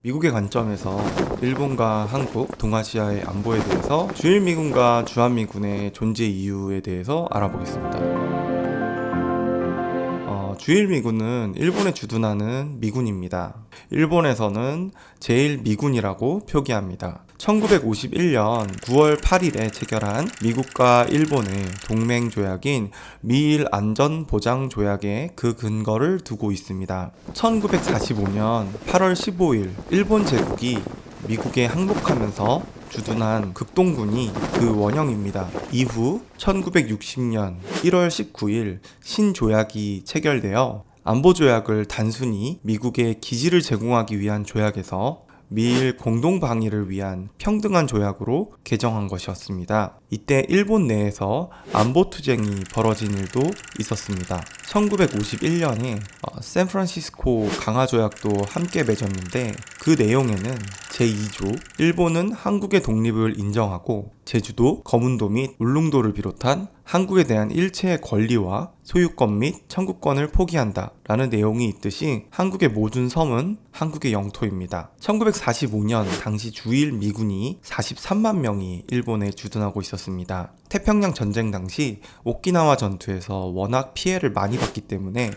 미국의 관점에서 일본과 한국, 동아시아의 안보에 대해서 주일미군과 주한미군의 존재 이유에 대해서 알아보겠습니다. 주일미군은 일본에 주둔하는 미군입니다. 일본에서는 제1미군이라고 표기합니다. 1951년 9월 8일에 체결한 미국과 일본의 동맹조약인 미일안전보장조약에 그 근거를 두고 있습니다. 1945년 8월 15일 일본 제국이 미국에 항복하면서 주둔한 극동군이 그 원형입니다. 이후 1960년 1월 19일 신조약이 체결되어 안보조약을 단순히 미국에 기지를 제공하기 위한 조약에서 미일 공동방위를 위한 평등한 조약으로 개정한 것이었습니다. 이때 일본 내에서 안보투쟁이 벌어진 일도 있었습니다. 1951년에 샌프란시스코 강화조약도 함께 맺었는데 그 내용에는 제2조 일본은 한국의 독립을 인정하고 제주도, 거문도 및 울릉도를 비롯한 한국에 대한 일체의 권리와 소유권 및 청구권을 포기한다 라는 내용이 있듯이 한국의 모든 섬은 한국의 영토입니다. 1945년 당시 주일 미군이 43만 명이 일본에 주둔하고 있었습니다. 태평양 전쟁 당시 오키나와 전투에서 워낙 피해를 많이 봤기 때문에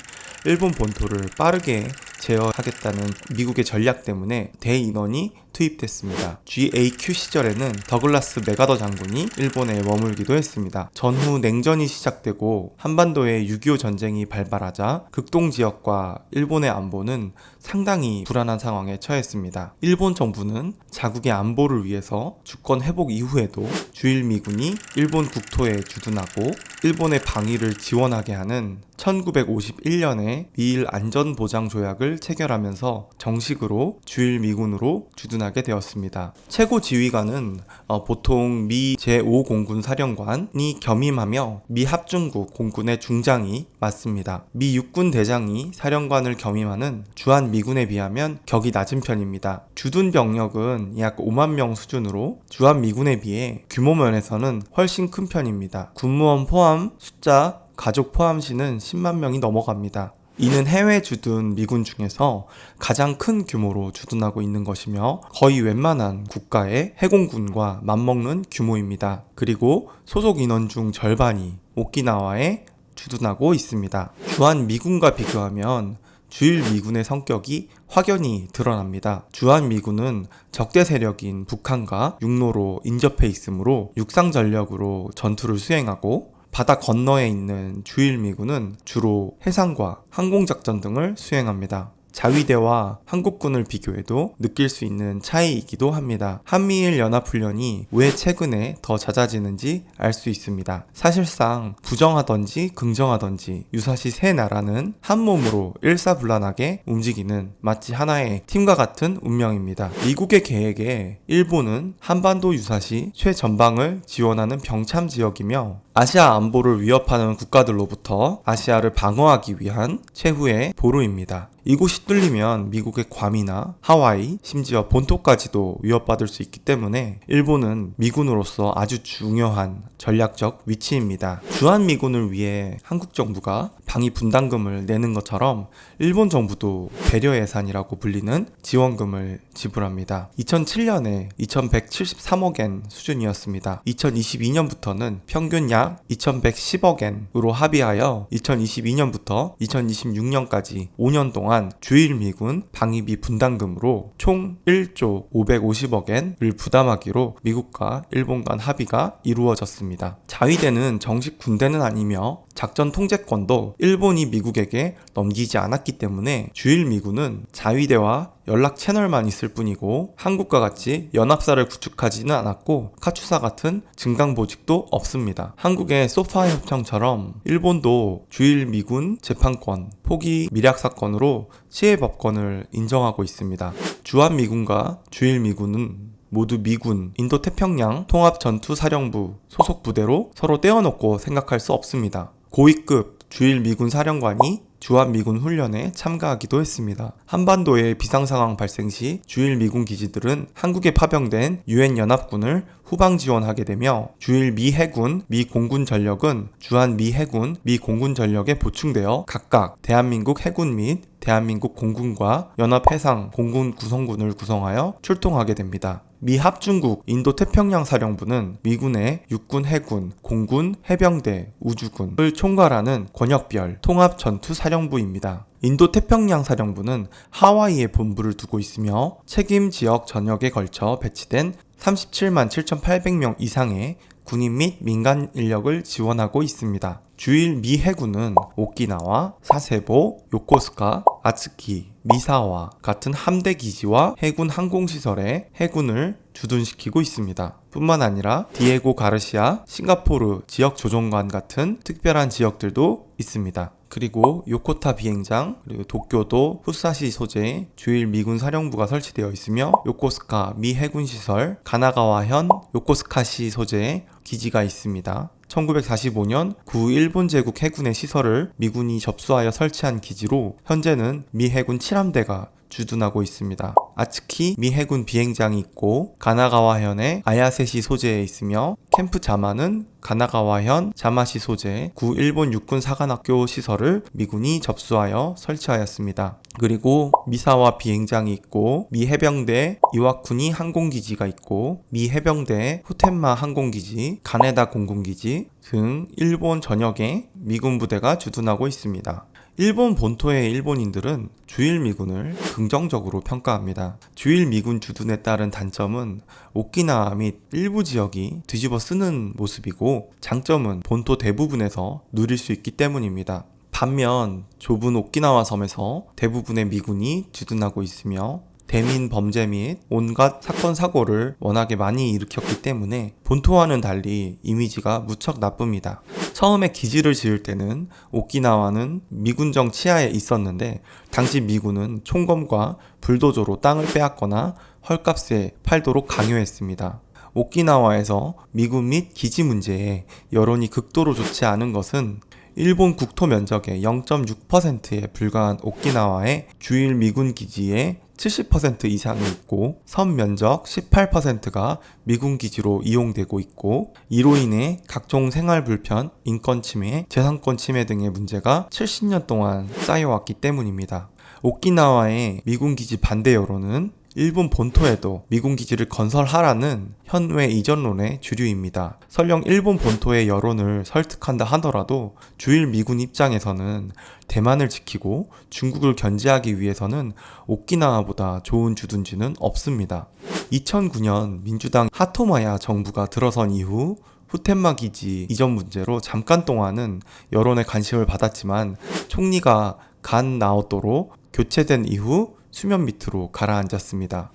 일본 본토를 빠르게 제어하겠다는 미국의 전략 때문에 대인원이 투입됐습니다. GAQ 시절에는 더글라스 맥아더 장군이 일본에 머물기도 했습니다. 전후 냉전이 시작되고 한반도에 6.25 전쟁이 발발하자 극동 지역과 일본의 안보는 상당히 불안한 상황에 처했습니다. 일본 정부는 자국의 안보를 위해서 주권 회복 이후에도 주일미군이 일본 국토에 주둔하고 일본의 방위를 지원하게 하는 1951년에 미일안전보장조약을 체결하면서 정식으로 주일미군으로 주둔하게 되었습니다. 최고 지휘관은 보통 미 제5공군 사령관이 겸임하며 미 합중국 공군의 중장이 맡습니다. 미 육군 대장이 사령관을 겸임하는 주한미군에 비하면 격이 낮은 편입니다. 주둔 병력은 약 5만 명 수준으로 주한미군에 비해 규모 면에서는 훨씬 큰 편입니다. 군무원 포함 숫자 가족 포함시는 10만 명이 넘어갑니다. 이는 해외 주둔 미군 중에서 가장 큰 규모로 주둔하고 있는 것이며 거의 웬만한 국가의 해공군과 맞먹는 규모입니다. 그리고 소속 인원 중 절반이 오키나와에 주둔하고 있습니다. 주한미군과 비교하면 주일미군의 성격이 확연히 드러납니다. 주한미군은 적대 세력인 북한과 육로로 인접해 있으므로 육상 전력으로 전투를 수행하고 바다 건너에 있는 주일미군은 주로 해상과 항공작전 등을 수행합니다. 자위대와 한국군을 비교해도 느낄 수 있는 차이이기도 합니다. 한미일 연합훈련이 왜 최근에 더 잦아지는지 알 수 있습니다. 사실상 부정하던지 긍정하던지 유사시 세 나라는 한 몸으로 일사불란하게 움직이는 마치 하나의 팀과 같은 운명입니다. 미국의 계획에 일본은 한반도 유사시 최전방을 지원하는 병참 지역이며 아시아 안보를 위협하는 국가들로부터 아시아를 방어하기 위한 최후의 보루입니다. 이곳이 뚫리면 미국의 괌이나 하와이, 심지어 본토까지도 위협받을 수 있기 때문에 일본은 미군으로서 아주 중요한 전략적 위치입니다. 주한미군을 위해 한국 정부가 방위 분담금을 내는 것처럼 일본 정부도 배려 예산이라고 불리는 지원금을 지불합니다. 2007년에 2173억엔 수준이었습니다. 2022년부터는 평균 약 2110억엔으로 합의하여 2022년부터 2026년까지 5년 동안 주일미군 방위비 분담금으로 총 1조 550억엔을 부담하기로 미국과 일본 간 합의가 이루어졌습니다. 자위대는 정식 군대는 아니며 작전 통제권도 일본이 미국에게 넘기지 않았기 때문에 주일미군은 자위대와 연락 채널만 있을 뿐이고 한국과 같이 연합사를 구축하지는 않았고 카투사 같은 증강보직도 없습니다. 한국의 소파 협정처럼 일본도 주일미군 재판권, 포기 밀약 사건으로 시해법권을 인정하고 있습니다. 주한미군과 주일미군은 모두 미군, 인도태평양 통합전투사령부 소속 부대로 서로 떼어놓고 생각할 수 없습니다. 고위급 주일미군 사령관이 주한미군 훈련에 참가하기도 했습니다. 한반도의 비상상황 발생 시 주일 미군 기지들은 한국에 파병된 유엔 연합군을 후방 지원하게 되며 주일 미 해군, 미 공군 전력은 주한 미 해군, 미 공군 전력에 보충되어 각각 대한민국 해군 및 대한민국 공군과 연합해상 공군 구성군을 구성하여 출동하게 됩니다. 미 합중국 인도태평양 사령부는 미군의 육군, 해군, 공군, 해병대, 우주군을 총괄하는 권역별 통합 전투 사령부입니다. 인도태평양 사령부는 하와이에 본부를 두고 있으며 책임 지역 전역에 걸쳐 배치된 37만 7,800명 이상의 군인 및 민간 인력을 지원하고 있습니다. 주일 미 해군은 오키나와, 사세보, 요코스카, 아츠키, 미사와 같은 함대 기지와 해군 항공시설에 해군을 주둔시키고 있습니다. 뿐만 아니라 디에고 가르시아, 싱가포르 지역 조종관 같은 특별한 지역들도 있습니다. 그리고 요코타 비행장, 그리고 도쿄도 후사시 소재에 주일 미군 사령부가 설치되어 있으며 요코스카 미 해군 시설, 가나가와현 요코스카시 소재에 기지가 있습니다. 1945년 구 일본 제국 해군의 시설을 미군이 접수하여 설치한 기지로 현재는 미 해군 7함대가 주둔하고 있습니다. 아츠키 미 해군 비행장이 있고 가나가와현의 아야세시 소재에 있으며 캠프 자마는 가나가와현 자마시 소재 구 일본 육군 사관학교 시설을 미군이 접수하여 설치하였습니다. 그리고 미사와 비행장이 있고 미 해병대 이와쿠니 항공기지가 있고 미 해병대 후텐마 항공기지, 가네다 공군기지 등 일본 전역에 미군 부대가 주둔하고 있습니다. 일본 본토의 일본인들은 주일 미군을 긍정적으로 평가합니다. 주일 미군 주둔에 따른 단점은 오키나와 및 일부 지역이 뒤집어 쓰는 모습이고 장점은 본토 대부분에서 누릴 수 있기 때문입니다. 반면 좁은 오키나와 섬에서 대부분의 미군이 주둔하고 있으며 대민 범죄 및 온갖 사건 사고를 워낙에 많이 일으켰기 때문에 본토와는 달리 이미지가 무척 나쁩니다. 처음에 기지를 지을 때는 오키나와는 미군정 치하에 있었는데 당시 미군은 총검과 불도저로 땅을 빼앗거나 헐값에 팔도록 강요했습니다. 오키나와에서 미군 및 기지 문제에 여론이 극도로 좋지 않은 것은 일본 국토 면적의 0.6%에 불과한 오키나와의 주일 미군 기지에 70% 이상이 있고 섬 면적 18%가 미군 기지로 이용되고 있고 이로 인해 각종 생활 불편, 인권 침해, 재산권 침해 등의 문제가 70년 동안 쌓여왔기 때문입니다. 오키나와의 미군 기지 반대 여론은 일본 본토에도 미군 기지를 건설하라는 현외 이전론의 주류입니다. 설령 일본 본토의 여론을 설득한다 하더라도 주일 미군 입장에서는 대만을 지키고 중국을 견제하기 위해서는 오키나와보다 좋은 주둔지는 없습니다. 2009년 민주당 하토마야 정부가 들어선 이후 후텐마 기지 이전 문제로 잠깐 동안은 여론의 관심을 받았지만 총리가 간 나오토로 교체된 이후 수면 밑으로 가라앉았습니다.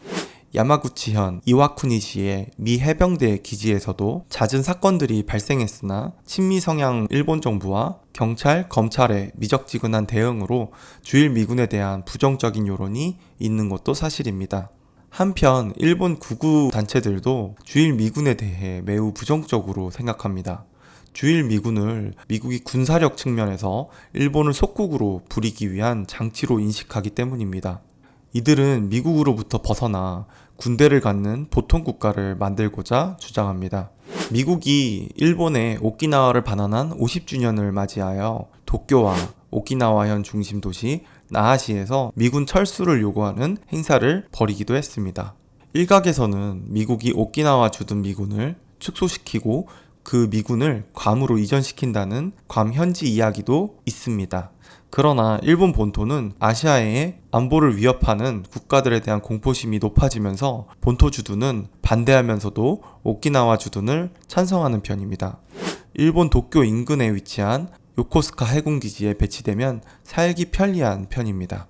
야마구치현 이와쿠니시의 미 해병대 기지에서도 잦은 사건들이 발생했으나 친미 성향 일본 정부와 경찰, 검찰의 미적지근한 대응으로 주일 미군에 대한 부정적인 여론이 있는 것도 사실입니다. 한편 일본 구구 단체들도 주일 미군에 대해 매우 부정적으로 생각합니다. 주일 미군을 미국이 군사력 측면에서 일본을 속국으로 부리기 위한 장치로 인식하기 때문입니다. 이들은 미국으로부터 벗어나 군대를 갖는 보통 국가를 만들고자 주장합니다. 미국이 일본의 오키나와를 반환한 50주년을 맞이하여 도쿄와 오키나와현 중심 도시 나하시에서 미군 철수를 요구하는 행사를 벌이기도 했습니다. 일각에서는 미국이 오키나와 주둔 미군을 축소시키고 그 미군을 괌으로 이전시킨다는 괌 현지 이야기도 있습니다. 그러나 일본 본토는 아시아의 안보를 위협하는 국가들에 대한 공포심이 높아지면서 본토 주둔은 반대하면서도 오키나와 주둔을 찬성하는 편입니다. 일본 도쿄 인근에 위치한 요코스카 해군기지에 배치되면 살기 편리한 편입니다.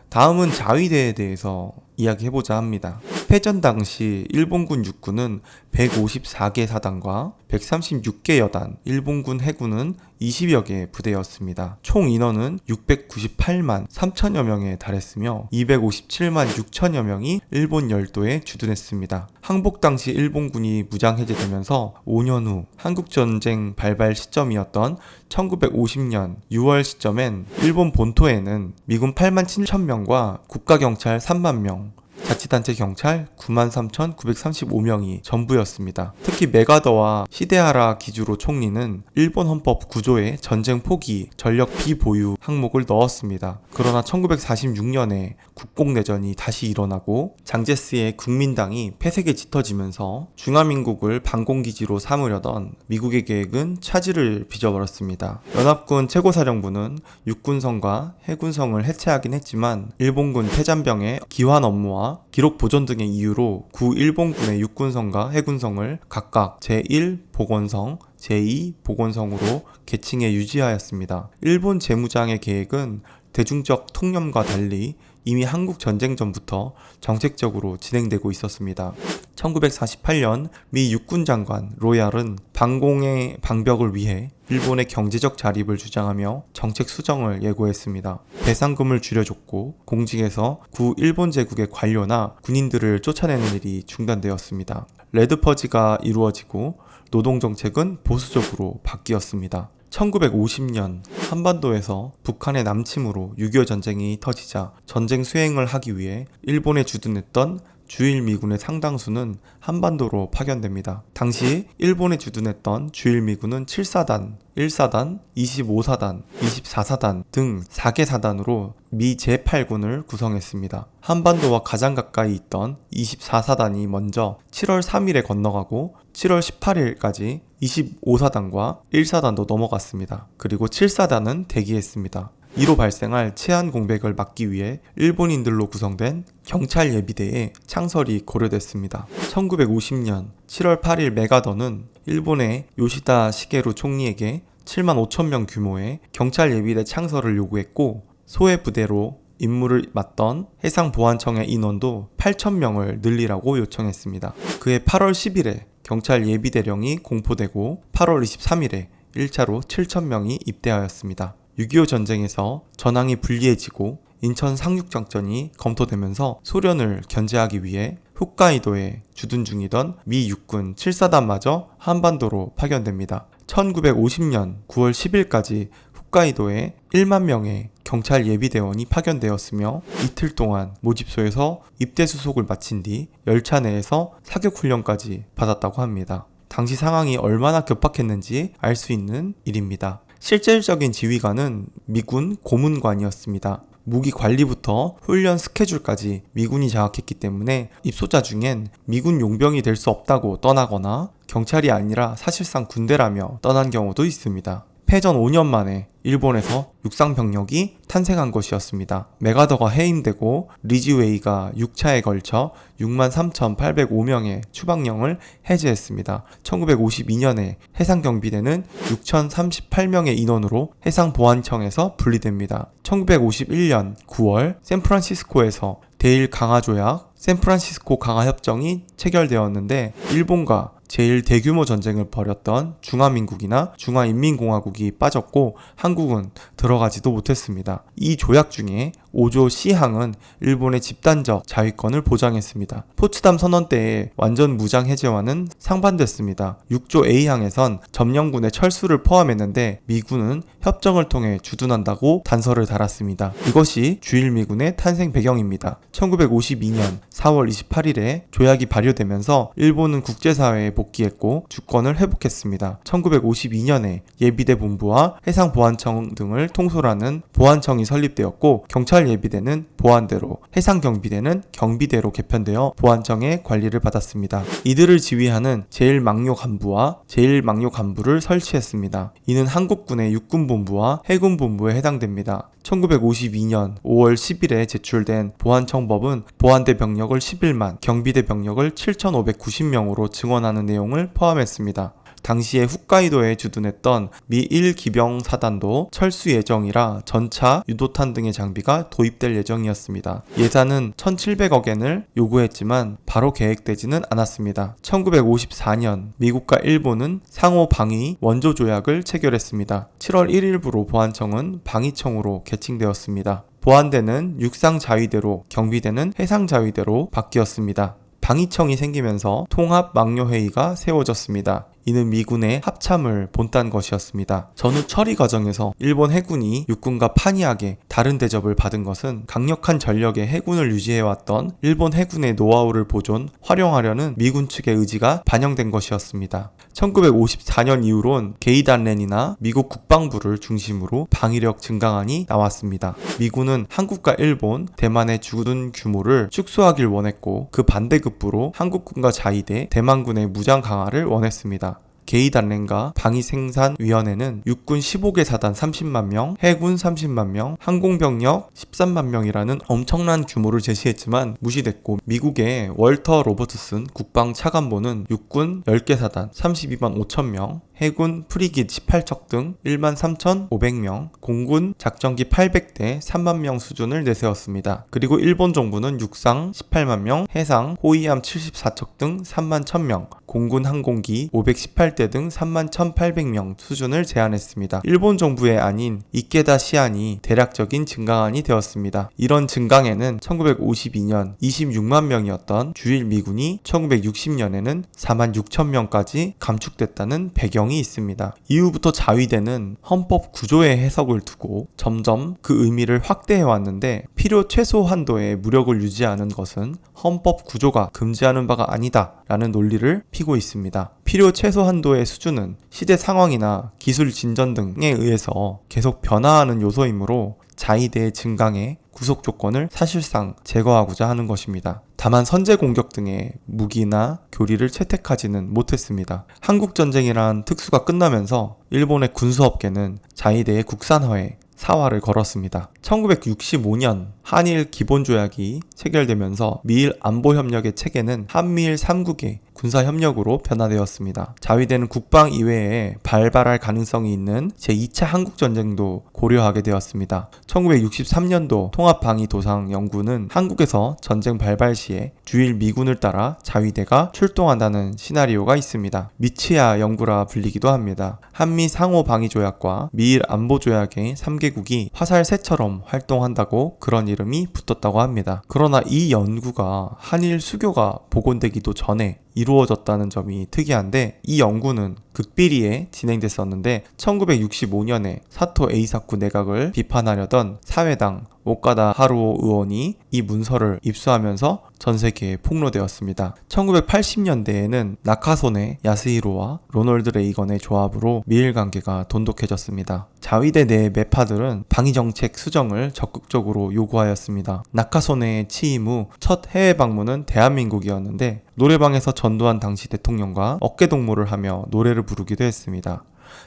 다음은 자위대에 대해서 이야기해보자 합니다. 패전 당시 일본군 육군은 154개 사단과 136개 여단, 일본군 해군은 20여 개 부대였습니다. 총 인원은 698만 3천여 명에 달했으며 257만 6천여 명이 일본 열도에 주둔했습니다. 항복 당시 일본군이 무장 해제되면서 5년 후 한국전쟁 발발 시점이었던 1950년 6월 시점엔 일본 본토에는 미군 8만 7천 명과 국가경찰 3만 명, 자치단체 경찰 93,935명이 전부였습니다. 특히 메가더와 히데하라 기주로 총리는 일본 헌법 9조에 전쟁 포기, 전력 비보유 항목을 넣었습니다. 그러나 1946년에 국공내전이 다시 일어나고 장제스의 국민당이 폐색에 짙어지면서 중화민국을 반공기지로 삼으려던 미국의 계획은 차질을 빚어버렸습니다. 연합군 최고사령부는 육군성과 해군성을 해체하긴 했지만 일본군 패잔병의 기환 업무와 기록 보존 등의 이유로 구 일본군의 육군성과 해군성을 각각 제1복원성, 제2복원성으로 계층해 유지하였습니다. 일본 재무장의 계획은 대중적 통념과 달리 이미 한국 전쟁 전부터 정책적으로 진행되고 있었습니다. 1948년 미 육군 장관 로얄은 반공의 방벽을 위해 일본의 경제적 자립을 주장하며 정책 수정을 예고했습니다. 배상금을 줄여줬고 공직에서 구 일본 제국의 관료나 군인들을 쫓아내는 일이 중단되었습니다. 레드퍼지가 이루어지고 노동정책은 보수적으로 바뀌었습니다. 1950년 한반도에서 북한의 남침으로 6.25 전쟁이 터지자 전쟁 수행을 하기 위해 일본에 주둔했던 주일 미군의 상당수는 한반도로 파견됩니다. 당시 일본에 주둔했던 주일 미군은 7사단, 1사단, 25사단, 24사단 등 4개 사단으로 미 제8군을 구성했습니다. 한반도와 가장 가까이 있던 24사단이 먼저 7월 3일에 건너가고 7월 18일까지 25사단과 1사단도 넘어갔습니다. 그리고 7사단은 대기했습니다. 이로 발생할 치안 공백을 막기 위해 일본인들로 구성된 경찰 예비대의 창설이 고려됐습니다. 1950년 7월 8일 메가더는 일본의 요시다 시게루 총리에게 7만 5천 명 규모의 경찰 예비대 창설을 요구했고 소해 부대로 임무를 맡던 해상보안청의 인원도 8천 명을 늘리라고 요청했습니다. 그해 8월 10일에 경찰 예비대령이 공포되고 8월 23일에 1차로 7천 명이 입대하였습니다. 6.25 전쟁에서 전황이 불리해지고 인천 상륙작전이 검토되면서 소련을 견제하기 위해 홋카이도에 주둔 중이던 미 육군 7사단마저 한반도로 파견됩니다. 1950년 9월 10일까지 홋카이도에 1만 명의 경찰 예비대원이 파견되었으며 이틀 동안 모집소에서 입대 수속을 마친 뒤 열차 내에서 사격훈련까지 받았다고 합니다. 당시 상황이 얼마나 급박했는지 알 수 있는 일입니다. 실질적인 지휘관은 미군 고문관이었습니다. 무기 관리부터 훈련 스케줄까지 미군이 장악했기 때문에 입소자 중엔 미군 용병이 될 수 없다고 떠나거나 경찰이 아니라 사실상 군대라며 떠난 경우도 있습니다. 패전 5년 만에 일본에서 육상병력이 탄생한 것이었습니다. 메가더가 해임되고 리지웨이가 6차에 걸쳐 63,805명의 추방령을 해제했습니다. 1952년에 해상경비대는 6,038명의 인원으로 해상보안청에서 분리됩니다. 1951년 9월 샌프란시스코에서 대일 강화조약, 샌프란시스코 강화협정이 체결되었는데 일본과 제일 대규모 전쟁을 벌였던 중화민국이나 중화인민공화국이 빠졌고 한국은 들어가지도 못했습니다. 이 조약 중에 5조 C항은 일본의 집단적 자위권을 보장했습니다. 포츠담 선언 때의 완전 무장 해제와는 상반됐습니다. 6조 A항에선 점령군의 철수를 포함했는데 미군은 협정을 통해 주둔한다고 단서를 달았습니다. 이것이 주일미군의 탄생 배경입니다. 1952년 4월 28일에 조약이 발효되면서 일본은 국제사회에 복귀했고 주권을 회복했습니다. 1952년에 예비대 본부와 해상보안청 등을 통솔하는 보안청이 설립되었고 경찰 예비대는 보안대로, 해상경비대는 경비대로 개편되어 보안청의 관리를 받았습니다. 이들을 지휘하는 제1막료간부와 제1막료간부를 설치했습니다. 이는 한국군의 육군본부와 해군본부에 해당됩니다. 1952년 5월 10일에 제출된 보안청법은 보안대 병력을 11만, 경비대 병력을 7,590명으로 증원하는 내용을 포함했습니다. 당시에 홋카이도에 주둔했던 미 1기병 사단도 철수 예정이라 전차, 유도탄 등의 장비가 도입될 예정이었습니다. 예산은 1700억엔을 요구했지만 바로 계획되지는 않았습니다. 1954년 미국과 일본은 상호 방위 원조 조약을 체결했습니다. 7월 1일부로 보안청은 방위청으로 개칭되었습니다. 보안대는 육상자위대로, 경비대는 해상자위대로 바뀌었습니다. 방위청이 생기면서 통합망료회의가 세워졌습니다. 이는 미군의 합참을 본딴 것이었습니다. 전후 처리 과정에서 일본 해군이 육군과 판이하게 다른 대접을 받은 것은 강력한 전력의 해군을 유지해왔던 일본 해군의 노하우를 보존, 활용하려는 미군 측의 의지가 반영된 것이었습니다. 1954년 이후론 게이단렌이나 미국 국방부를 중심으로 방위력 증강안이 나왔습니다. 미군은 한국과 일본, 대만의 주둔 규모를 축소하길 원했고 그 반대급부로 한국군과 자위대, 대만군의 무장 강화를 원했습니다. 게이단렌과 방위생산위원회는 육군 15개 사단 30만 명, 해군 30만 명, 항공병력 13만 명이라는 엄청난 규모를 제시했지만 무시됐고, 미국의 월터 로버트슨 국방차관보는 육군 10개 사단 32만 5천 명, 해군 프리깃 18척 등 1만 3,500명, 공군 작전기 800대 3만 명 수준을 내세웠습니다. 그리고 일본 정부는 육상 18만 명, 해상 호위함 74척 등 3만 1,000명, 공군 항공기 518대 등 3만 1,800명 수준을 제안했습니다. 일본 정부의 안인 이케다 시안이 대략적인 증강안이 되었습니다. 이런 증강에는 1952년 26만 명이었던 주일 미군이 1960년에는 4만 6천 명까지 감축됐다는 배경이 있습니다. 이후부터 자위대는 헌법 구조의 해석을 두고 점점 그 의미를 확대해 왔는데, 필요 최소 한도의 무력을 유지하는 것은 헌법 구조가 금지하는 바가 아니다 라는 논리를 피고 있습니다. 필요 최소 한도의 수준은 시대 상황이나 기술 진전 등에 의해서 계속 변화하는 요소이므로 자위대의 증강에 구속 조건을 사실상 제거하고자 하는 것입니다. 다만 선제 공격 등의 무기나 교리를 채택하지는 못했습니다. 한국전쟁이란 특수가 끝나면서 일본의 군수업계는 자위대의 국산화에 사활을 걸었습니다. 1965년 한일 기본조약이 체결되면서 미일 안보협력의 체계는 한미일 3국의 군사협력으로 변화되었습니다. 자위대는 국방 이외에 발발할 가능성이 있는 제2차 한국전쟁도 고려하게 되었습니다. 1963년도 통합방위도상연구는 한국에서 전쟁 발발 시에 주일 미군을 따라 자위대가 출동한다는 시나리오가 있습니다. 미치야 연구라 불리기도 합니다. 한미 상호방위조약과 미일 안보조약의 3개국이 화살새처럼 활동한다고 그런 이름이 붙었다고 합니다. 그러나 이 연구가 한일 수교가 복원되기도 전에 이루어졌다는 점이 특이한데, 이 연구는 극비리에 진행됐었는데 1965년에 사토 에이사쿠 내각을 비판하려던 사회당 오카다 하루오 의원이 이 문서를 입수하면서 전 세계에 폭로되었습니다. 1980년대에는 나카소네 야스히로와 로널드 레이건의 조합으로 미일 관계가 돈독해졌습니다. 자위대 내 매파들은 방위정책 수정을 적극적으로 요구하였습니다. 나카소네의 취임 후 첫 해외 방문은 대한민국이었는데, 노래방에서 전두환 당시 대통령과 어깨동무를 하며 노래를 부르기도 했습니다.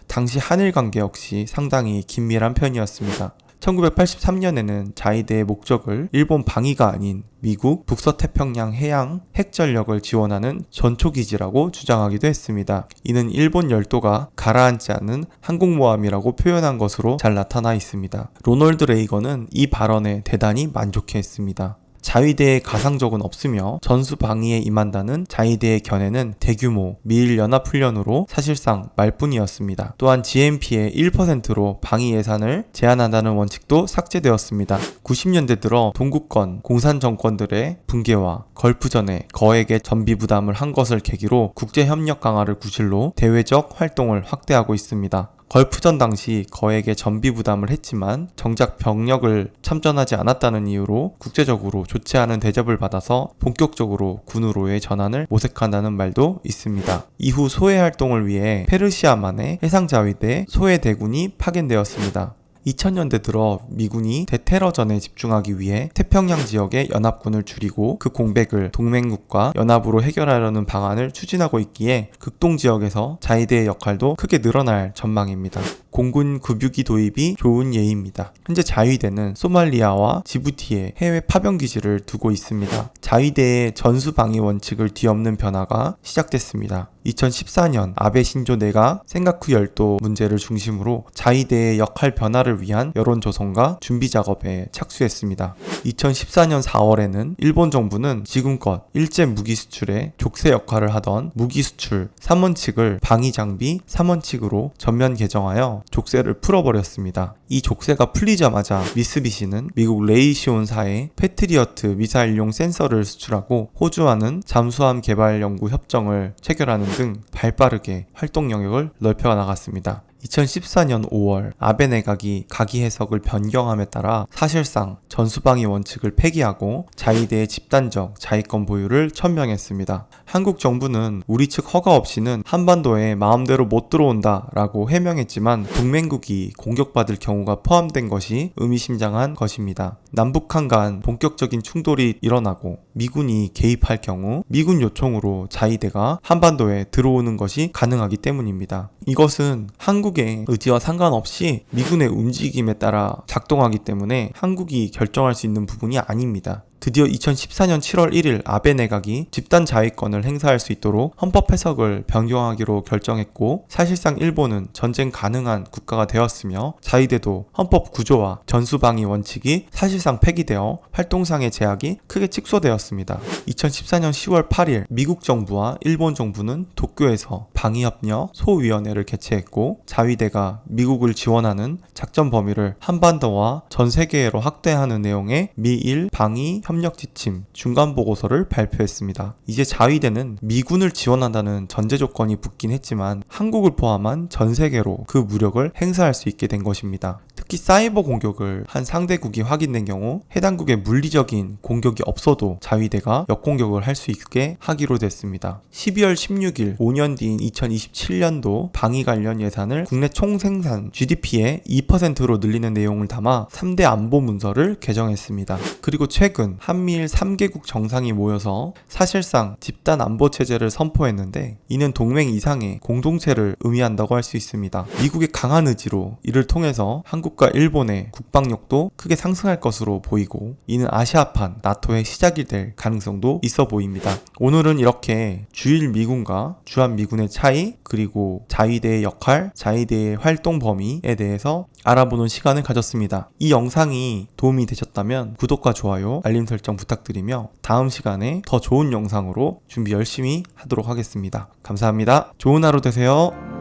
당시 한일 관계 역시 상당히 긴밀한 편이었습니다. 1983년에는 자위대의 목적을 일본 방위가 아닌 미국 북서태평양 해양 핵전력을 지원하는 전초기지라고 주장하기도 했습니다. 이는 일본 열도가 가라앉지 않는 항공모함이라고 표현한 것으로 잘 나타나 있습니다. 로널드 레이건은 이 발언에 대단히 만족해했습니다. 자위대의 가상적은 없으며 전수 방위에 임한다는 자위대의 견해는 대규모 미일 연합훈련으로 사실상 말뿐이었습니다. 또한 GNP의 1%로 방위 예산을 제한한다는 원칙도 삭제되었습니다. 90년대 들어 동구권 공산 정권들의 붕괴와 걸프전에 거액의 전비 부담을 한 것을 계기로 국제협력 강화를 구실로 대외적 활동을 확대하고 있습니다. 걸프전 당시 거액의 전비 부담을 했지만 정작 병력을 참전하지 않았다는 이유로 국제적으로 좋지 않은 대접을 받아서 본격적으로 군으로의 전환을 모색한다는 말도 있습니다. 이후 소해 활동을 위해 페르시아만의 해상자위대 소해대군이 파견되었습니다. 2000년대 들어 미군이 대테러전에 집중하기 위해 태평양 지역의 연합군을 줄이고 그 공백을 동맹국과 연합으로 해결하려는 방안을 추진하고 있기에 극동 지역에서 자위대의 역할도 크게 늘어날 전망입니다. 공군 급유기 도입이 좋은 예입니다. 현재 자위대는 소말리아와 지부티에 해외 파병 기지를 두고 있습니다. 자위대의 전수 방위 원칙을 뒤엎는 변화가 시작됐습니다. 2014년 아베 신조 내각 센가쿠 열도 문제를 중심으로 자위대의 역할 변화를 위한 여론 조성과 준비 작업에 착수했습니다. 2014년 4월에는 일본 정부는 지금껏 일제 무기 수출에 족쇄 역할을 하던 무기 수출 3원칙을 방위 장비 3원칙으로 전면 개정하여 족쇄를 풀어버렸습니다. 이 족쇄가 풀리자마자 미쓰비시는 미국 레이시온사에 패트리어트 미사일용 센서를 수출하고 호주와는 잠수함 개발 연구 협정을 체결하는 등 발빠르게 활동 영역을 넓혀 나갔습니다. 2014년 5월 아베 내각이 가기 해석을 변경함에 따라 사실상 전수방위 원칙을 폐기하고 자위대의 집단적 자위권 보유를 천명했습니다. 한국 정부는 우리 측 허가 없이는 한반도에 마음대로 못 들어온다 라고 해명했지만 동맹국이 공격받을 경우가 포함된 것이 의미심장한 것입니다. 남북한 간 본격적인 충돌이 일어나고 미군이 개입할 경우 미군 요청으로 자위대가 한반도에 들어오는 것이 가능하기 때문입니다. 이것은 한국의 의지와 상관없이 미군의 움직임에 따라 작동하기 때문에 한국이 결정할 수 있는 부분이 아닙니다. 드디어 2014년 7월 1일 아베 내각이 집단 자위권을 행사할 수 있도록 헌법 해석을 변경하기로 결정했고 사실상 일본은 전쟁 가능한 국가가 되었으며 자위대도 헌법 구조와 전수방위 원칙이 사실상 폐기되어 활동상의 제약이 크게 축소되었습니다. 2014년 10월 8일 미국 정부와 일본 정부는 도쿄에서 방위협력 소위원회를 개최했고 자위대가 미국을 지원하는 작전 범위를 한반도와 전 세계로 확대하는 내용의 미일 방위 협력 지침 중간 보고서를 발표했습니다. 이제 자위대는 미군을 지원한다는 전제 조건이 붙긴 했지만 한국을 포함한 전 세계로 그 무력을 행사할 수 있게 된 것입니다. 특히 사이버 공격을 한 상대국이 확인된 경우 해당국의 물리적인 공격이 없어도 자위대가 역공격을 할 수 있게 하기로 됐습니다. 12월 16일 5년 뒤인 2027년도 방위 관련 예산을 국내 총생산 GDP의 2%로 늘리는 내용을 담아 3대 안보 문서를 개정했습니다. 그리고 최근 한미일 3개국 정상이 모여서 사실상 집단 안보 체제를 선포했는데 이는 동맹 이상의 공동체를 의미한다고 할 수 있습니다. 미국의 강한 의지로 이를 통해서 한국과 일본의 국방력도 크게 상승할 것으로 보이고 이는 아시아판 나토의 시작이 될 가능성도 있어 보입니다. 오늘은 이렇게 주일 미군과 주한 미군의 차이 그리고 자위대의 역할, 자위대의 활동 범위에 대해서 알아보는 시간을 가졌습니다. 이 영상이 도움이 되셨다면 구독과 좋아요, 알림 설정 부탁드리며 다음 시간에 더 좋은 영상으로 준비 열심히 하도록 하겠습니다. 감사합니다. 좋은 하루 되세요.